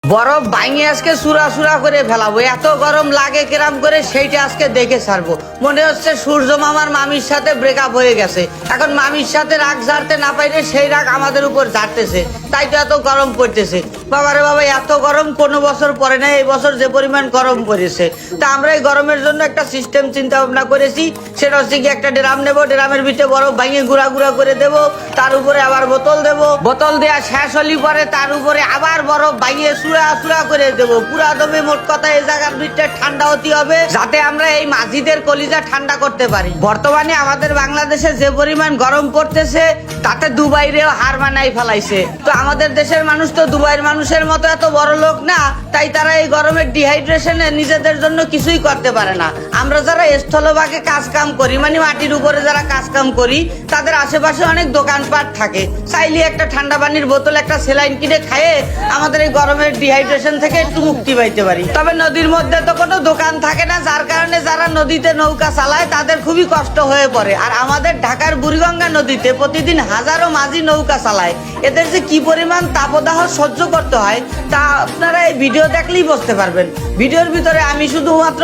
বরফ ভাঙে আজকে সুরা সুরা করে ফেলাবো, এত গরম লাগে কেরাম করে সেইটা আজকে দেখে ছাড়বো। মনে হচ্ছে সূর্য মামার মামির সাথে ব্রেকআপ হয়ে গেছে, এখন মামির সাথে রাগ ঝাড়তে না পাইলে সেই রাগ আমাদের উপর ঝাড়তেছে, তাই তো এত গরম পড়তেছে। বাবারে বাবা, এত গরম কোনো বছর পরে না, এই বছর যে পরিমাণ গরম পড়েছে। তা আমরা এই গরমের জন্য একটা সিস্টেম চিন্তা ভাবনা করেছি, সেটা হচ্ছে কি একটা ড্রাম নেবো, ড্রামের ভিতরে বরফ ভাঙে গুঁড়া গুঁড়া করে দেবো, তার উপরে আবার বোতল দেবো, বোতল দেওয়া শেষ হলি পরে তার উপরে আবার বরফ ভাঙিয়ে সুরা করে দেবো। পুরা দমে মোট কথা এই জায়গার ভিতরে ঠান্ডা হতে হবে, যাতে আমরা এই মাঝিদের কলিজা ঠান্ডা করতে পারি। বর্তমানে আমাদের বাংলাদেশে যে পরিমাণ গরম পড়তেছে, তাতে দুবাইরেও হার মানাই ফেলাইছে। তো আমাদের দেশের মানুষ তো দুবাইয়ের মানুষের মতো এত বড় লোক না, তাই তারা এই গরমের ডিহাইড্রেশনে নিজেদের জন্য কিছুই করতে পারে না। আমরা যারা স্থলভাগে কাজ কাম করি, মানে মাটির উপরে যারা কাজ কাম করি, তাদের আশেপাশে অনেক দোকানপাট থাকে, চাইলে একটা ঠান্ডা পানির বোতল, একটা সেলাইন কিনে খাইয়ে আমাদের এই গরমের ডিহাইড্রেশন থেকে একটু মুক্তি পাইতে পারি। তবে নদীর মধ্যে তো কোনো দোকান থাকে না, যার কারণে যারা নদীতে নৌকা চালায় তাদের খুবই কষ্ট হয়ে পড়ে। আর আমাদের ঢাকার বুড়িগঙ্গা নদীতে প্রতিদিন হাজারো মাঝি নৌকা চালায়, এদের যে কি পরিমাণ তাপদাহ সহ্য করতে হয় তা আপনারা এই ভিডিও দেখলেই বুঝতে পারবেন। ভিডিওর ভিতরে আমি শুধুমাত্র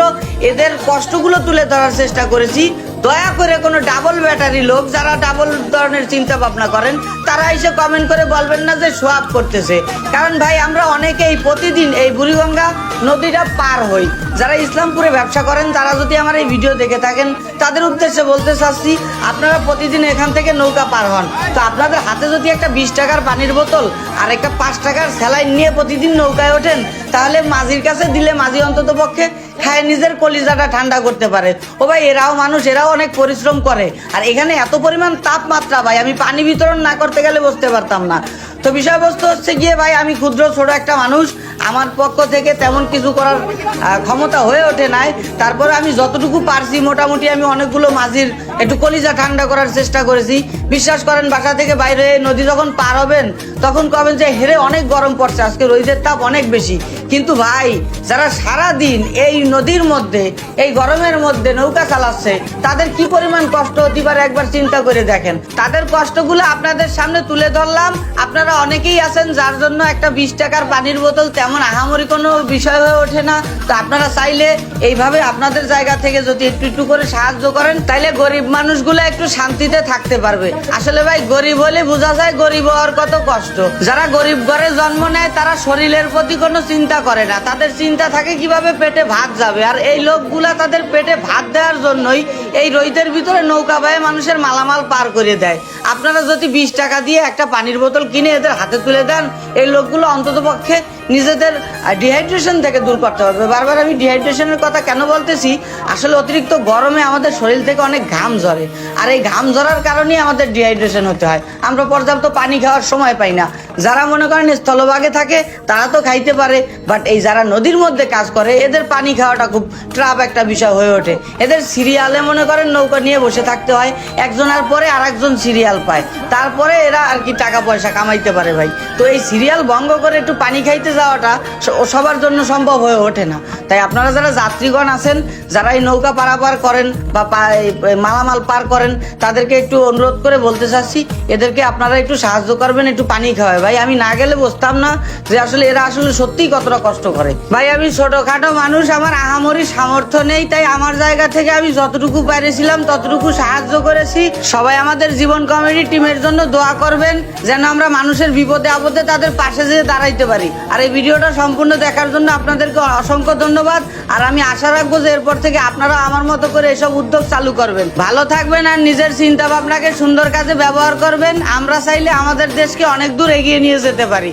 এদের কষ্টগুলো তুলে ধরার চেষ্টা করেছি। দয়া করে কোনো ডাবল ব্যাটারি লোক যারা ডাবল ধরনের চিন্তা ভাবনা করেন, তারা এসে কমেন্ট করে বলবেন না যে সোয়াব করতেছে। কারণ ভাই, আমরা অনেকেই প্রতিদিন এই বুড়িগঙ্গা নদীটা পার হই। যারা ইসলামপুরে ব্যবসা করেন, তারা যদি আমার এই ভিডিও দেখে থাকেন, তাদের উদ্দেশ্যে বলতে চাচ্ছি, আপনারা প্রতিদিন এখান থেকে নৌকা পার হন। তো আপনাদের হাতে যদি একটা 20 টাকার পানির বোতল আর একটা 5 টাকার স্যালাইন নিয়ে প্রতিদিন নৌকায় ওঠেন, তাহলে মাঝির কাছে দিলে মাঝি অন্তত পক্ষে খায় নিজের কলিজাটা ঠান্ডা করতে পারে। ও ভাই, এরাও মানুষ, এরাও অনেক পরিশ্রম করে। আর এখানে এত পরিমাণ তাপমাত্রা ভাই, আমি পানি বিতরণ না করতে গেলে বুঝতে পারতাম না। তো বিষয়বস্তু হচ্ছে গিয়ে ভাই, আমি ক্ষুদ্র ছোট একটা মানুষ, আমার পক্ষ থেকে তেমন কিছু করার ক্ষমতা হয়ে ওঠে নাই। তারপরে আমি যতটুকু পারছি, মোটামুটি আমি অনেকগুলো মাঝির একটু কলিজা ঠান্ডা করার চেষ্টা করেছি। বিশ্বাস করেন, বাসা থেকে বাইরে নদী যখন পার হবেন, তখন কবেন যে হেরে অনেক গরম পড়ছে, আজকে রোদের তাপ অনেক বেশি। কিন্তু ভাই, যারা সারা দিন এই নদীর মধ্যে এই গরমের মধ্যে নৌকা চালাচ্ছে, তাদের কি পরিমাণ কষ্ট হতে পারে একবার চিন্তা করে দেখেন। তাদের কষ্টগুলো আপনাদের সামনে তুলে ধরলাম। আপনারা অনেকেই আছেন যার জন্য একটা 20 টাকার পানির বোতল তেমন আহামরি কোনো বিষয় হয়ে ওঠে না। তো আপনারা চাইলে এইভাবে আপনাদের জায়গা থেকে যদি একটু একটু করে সাহায্য করেন, তাইলে গরিব মানুষগুলো একটু শান্তিতে থাকতে পারবে। আসলে ভাই, গরিব হলে বোঝা যায় গরিব হওয়ার কত কষ্ট। যারা গরিব ঘরে জন্ম নেয়, তারা শরীরের প্রতি কোনো চিন্তা করে না, তাদের চিন্তা থাকে কিভাবে পেটে ভাত যাবে। আর এই লোকগুলা তাদের পেটে ভাত দেওয়ার জন্যই এই রোদের ভিতরে নৌকা বায়ে মানুষের মালামাল পার করে দেয়। আপনারা যদি 20 টাকা দিয়ে একটা পানির বোতল কিনে এদের হাতে তুলে দেন, এই লোকগুলো অন্তত পক্ষে নিজেদের ডিহাইড্রেশন থেকে দূর করতে পারবে। বারবার আমি ডিহাইড্রেশনের কথা কেন বলতেছি, আসলে অতিরিক্ত গরমে আমাদের শরীর থেকে অনেক ঘাম ঝরে, আর এই ঘাম ঝরার কারণেই আমাদের ডিহাইড্রেশন হতে হয়। আমরা পর্যাপ্ত পানি খাওয়ার সময় পাই না। যারা মনে করেন স্থলভাগে থাকে, তারা তো খাইতে পারে, বাট এই যারা নদীর মধ্যে কাজ করে, এদের পানি খাওয়াটা খুব ট্রাপ একটা বিষয় হয়ে ওঠে। এদের সিরিয়ালে মনে করেন নৌকা নিয়ে বসে থাকতে হয়, একজনের পরে আর একজন সিরিয়াল পায়, তারপরে এরা আর কি টাকা পয়সা কামাইতে পারে ভাই। তো এই সিরিয়াল ভঙ্গ করে একটু পানি খাইতে যাওয়াটা সবার জন্য সম্ভব হয়ে ওঠে না। তাই আপনারা যারা যাত্রীগণ আছেন, যারা এই নৌকা পারাপার করেন বা মালামাল পার করেন, তাদেরকে একটু অনুরোধ করে বলতে চাচ্ছি, এদেরকে আপনারা একটু সাহায্য করবেন, একটু পানি খাওয়ায়। ভাই, আমি না গেলে বুঝতাম না যে আসলে এরা আসলে সত্যিই কতটা কষ্ট করে। ভাই, আমি ছোটখাটো মানুষ, আমার আহামরি সামর্থ্য নেই, তাই আমার জায়গা থেকে আমি যতটুকু পেরেছিলাম ততটুকু সাহায্য করেছি। সবাই আমাদের জীবন কমেডি টিমের জন্য দোয়া করবেন, যেন আমরা মানুষের বিপদে আপদে তাদের পাশে যেয়ে দাঁড়াইতে পারি। আর এই ভিডিওটা সম্পূর্ণ দেখার জন্য আপনাদেরকে অসংখ্য ধন্যবাদ। আর আমি আশা রাখবো যে এরপর থেকে আপনারা আমার মতো করে এসব উদ্যোগ চালু করবেন। ভালো থাকবেন আর নিজের চিন্তা ভাবনাকে সুন্দর কাজে ব্যবহার করবেন। আমরা চাইলে আমাদের দেশকে অনেক দূর এগিয়ে নিয়ে যেতে পারি।